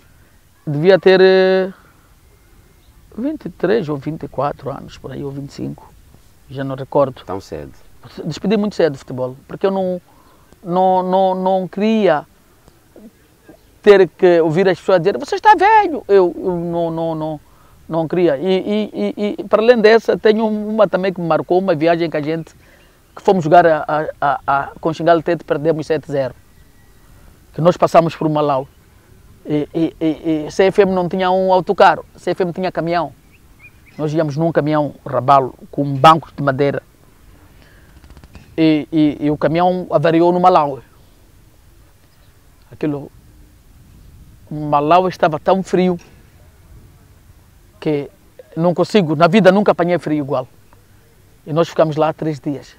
Devia ter 23 ou 24 anos, por aí, ou 25. Já não recordo. Tão cedo? Despedi muito cedo do futebol, porque eu não queria ter que ouvir as pessoas dizer você está velho. Eu não queria. E para além dessa, tenho uma também que me marcou, uma viagem que que fomos jogar com Xingal Tete, perdemos 7-0. Que nós passamos por Malau. E CFM não tinha um autocarro, CFM tinha caminhão. Nós íamos num caminhão rabalo com um banco de madeira. E o caminhão avariou no Malau. Malau estava tão frio que não consigo, na vida nunca apanhei frio igual. E nós ficamos lá 3 dias.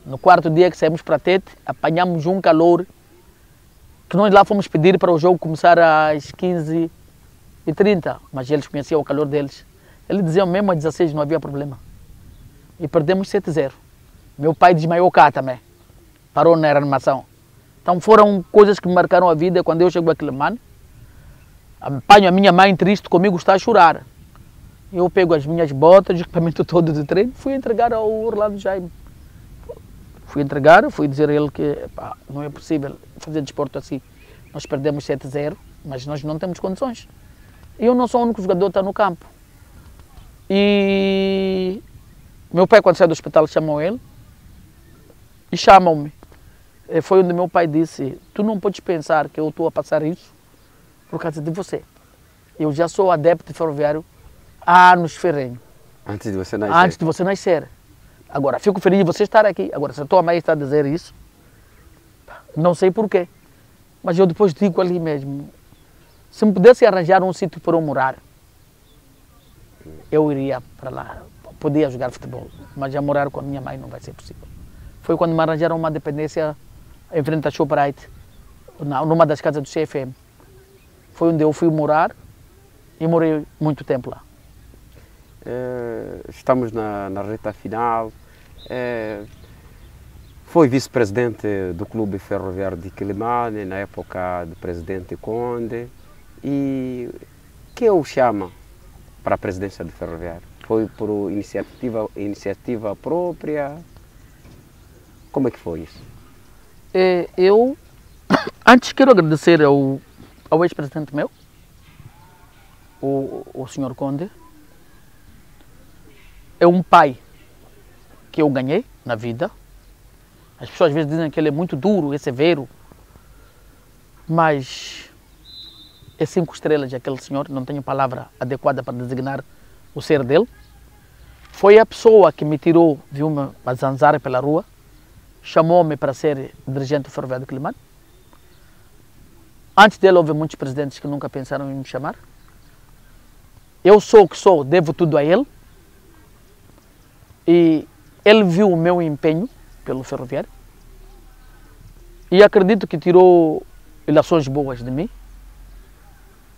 No 4º dia que saímos para Tete, apanhamos um calor que nós lá fomos pedir para o jogo começar às 15h30, mas eles conheciam o calor deles. Eles diziam mesmo às 16 não havia problema. E perdemos 7-0. Meu pai desmaiou cá também, parou na reanimação. Então foram coisas que me marcaram a vida. Quando eu chego a Quelimane, apanho a minha mãe triste comigo, está a chorar. Eu pego as minhas botas, o equipamento todo de treino, fui entregar ao Orlando Jaime. Fui dizer a ele que não é possível fazer desporto assim. Nós perdemos 7-0, mas nós não temos condições. Eu não sou o único jogador que está no campo. E meu pai, quando saiu do hospital, chamou ele e chamam-me. Foi onde meu pai disse, tu não podes pensar que eu estou a passar isso por causa de você. Eu já sou adepto de ferroviário há anos ferrenho. Antes de você nascer? Antes de você nascer. Agora, fico feliz de você estar aqui. Agora, se a tua mãe está a dizer isso, não sei porquê. Mas eu depois digo ali mesmo, se me pudesse arranjar um sítio para eu morar, eu iria para lá. Podia jogar futebol, mas já morar com a minha mãe não vai ser possível. Foi quando me arranjaram uma dependência em frente à Shoprite, numa das casas do CFM. Foi onde eu fui morar e morei muito tempo lá. Estamos na reta final. Foi vice-presidente do Clube Ferroviário de Quilimane, na época do presidente Conde. E quem o chama para a presidência do Ferroviário? Foi por iniciativa própria? Como é que foi isso? Eu, antes quero agradecer ao ex-presidente meu, o senhor Conde. É um pai que eu ganhei na vida. As pessoas às vezes dizem que ele é muito duro, é severo, mas é 5 estrelas aquele senhor, não tenho palavra adequada para designar o ser dele. Foi a pessoa que me tirou, viu-me a zanzar pela rua, chamou-me para ser dirigente do Ferroviário de Quilimane. Antes dele houve muitos presidentes que nunca pensaram em me chamar. Eu sou o que sou, devo tudo a ele. E ele viu o meu empenho pelo ferroviário e acredito que tirou ilações boas de mim,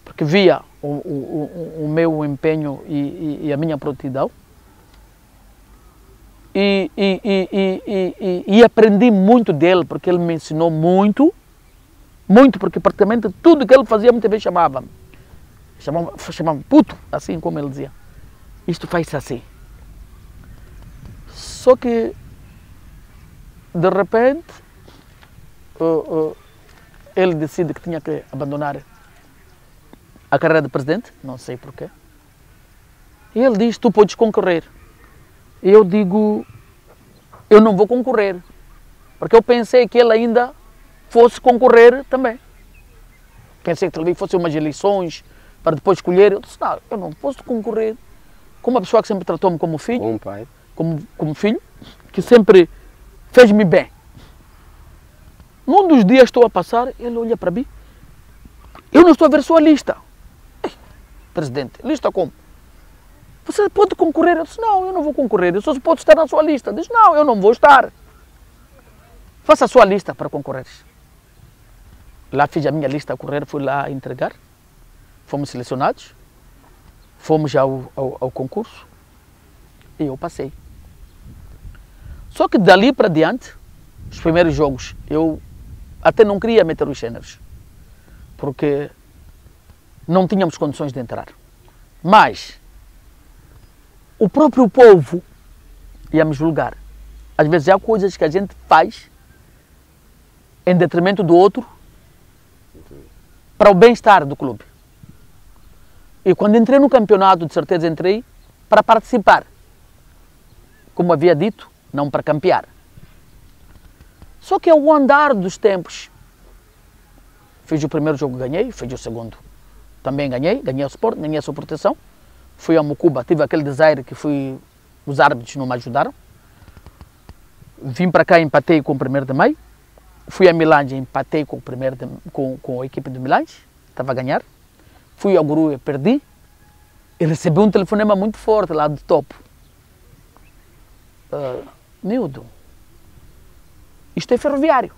porque via o meu empenho e a minha prontidão e aprendi muito dele, porque ele me ensinou muito, porque praticamente tudo que ele fazia muitas vezes chamava-me puto, assim como ele dizia, isto faz assim. Só que, de repente, ele decide que tinha que abandonar a carreira de presidente, não sei porquê. E ele diz, tu podes concorrer. E eu digo, eu não vou concorrer, porque eu pensei que ele ainda fosse concorrer também. Pensei que talvez fossem umas eleições para depois escolher. Eu disse, não, eu não posso concorrer com uma pessoa que sempre tratou-me como filho. Com um pai. Como filho, que sempre fez-me bem. Num dos dias estou a passar, ele olha para mim, eu não estou a ver sua lista. Presidente, lista como? Você pode concorrer? Eu disse, não, eu não vou concorrer, eu só posso estar na sua lista. Diz, não, eu não vou estar. Faça a sua lista para concorrer. Lá fiz a minha lista a correr, fui lá entregar, fomos selecionados, fomos ao concurso e eu passei. Só que dali para diante, os primeiros jogos, eu até não queria meter os géneros, porque não tínhamos condições de entrar. Mas o próprio povo ia me julgar. Às vezes há coisas que a gente faz em detrimento do outro para o bem-estar do clube. E quando entrei no campeonato, de certeza entrei para participar. Como havia dito, não para campear. Só que ao andar dos tempos, fiz o primeiro jogo, ganhei, fiz o segundo, também ganhei o Sport, ganhei a sua proteção. Fui a Mucuba, tive aquele desaire que os árbitros não me ajudaram. Vim para cá, empatei com o 1º de Maio. Fui a Milange, empatei com, com a equipe de Milange, estava a ganhar. Fui ao Guru e perdi. E recebi um telefonema muito forte lá do topo. Nildo, isto é ferroviário.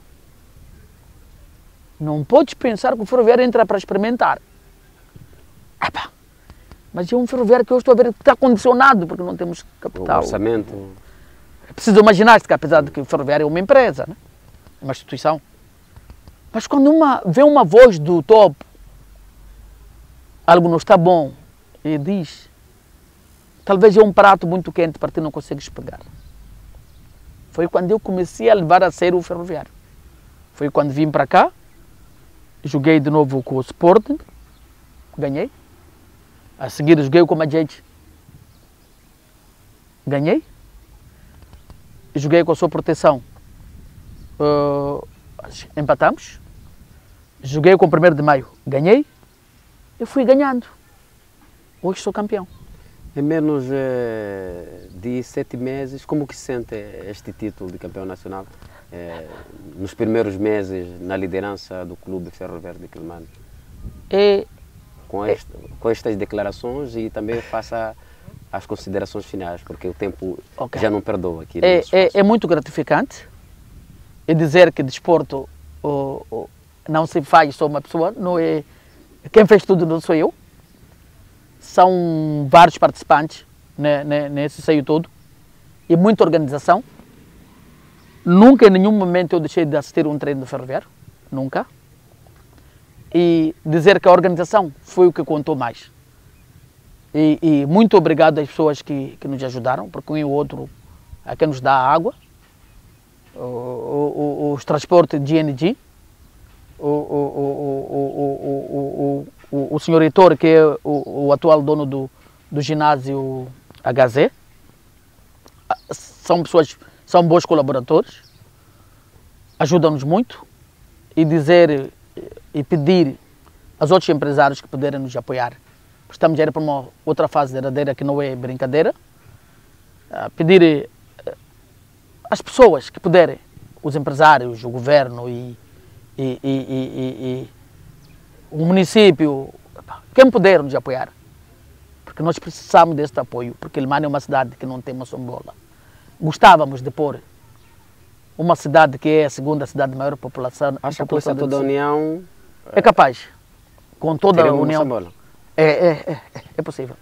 Não podes pensar que o ferroviário entra para experimentar. Epá, mas é um ferroviário que eu estou a ver que está condicionado, porque não temos capital. O orçamento. É preciso imaginar que, apesar de que o ferroviário é uma empresa, né? É uma instituição. Mas quando vê uma voz do topo, algo não está bom, e diz, talvez é um prato muito quente para ti não consegues pegar. Foi quando eu comecei a levar a sério o ferroviário. Foi quando vim para cá, joguei de novo com o Sporting, ganhei. A seguir joguei com a gente, ganhei. Joguei com a sua proteção, empatamos, joguei com o 1º de maio, ganhei, eu fui ganhando. Hoje sou campeão. Em menos de 7 meses, como que se sente este título de campeão nacional? Nos primeiros meses na liderança do Clube Ferro Verde de Quelimane? Com estas declarações e também faça as considerações finais, porque o tempo já não perdoa aqui. É muito gratificante. E dizer que desporto não se faz só uma pessoa, não é, quem fez tudo não sou eu. São vários participantes nesse seio todo e muita organização. Nunca em nenhum momento eu deixei de assistir um treino de ferroviário, nunca. E dizer que a organização foi o que contou mais. E muito obrigado às pessoas que nos ajudaram, porque um e o outro é quem nos dá a água, os transportes de GNG, o senhor Heitor, que é o atual dono do ginásio HZ, são bons colaboradores, ajudam-nos muito, e dizer e pedir aos outros empresários que puderem nos apoiar, porque estamos a ir para uma outra fase derradeira que não é brincadeira, pedir às pessoas que puderem, os empresários, o governo e o município, quem puder nos apoiar, porque nós precisamos deste apoio, porque Quelimane é uma cidade que não tem uma sombola. Gostávamos de pôr uma cidade que é a segunda cidade de maior população. Acha que com toda a união é capaz, com toda a união, é possível.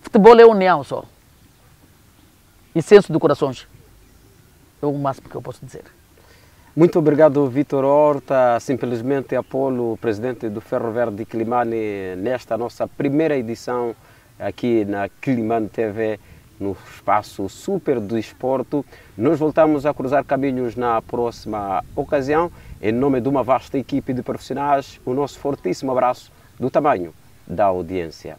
Futebol é união só, e senso de corações, é o máximo que eu posso dizer. Muito obrigado, Vítor Horta, simplesmente Apolo, presidente do Ferro Verde de Quelimane, nesta nossa primeira edição aqui na Quelimane TV, no espaço Super do Desporto. Nós voltamos a cruzar caminhos na próxima ocasião. Em nome de uma vasta equipe de profissionais, o nosso fortíssimo abraço do tamanho da audiência.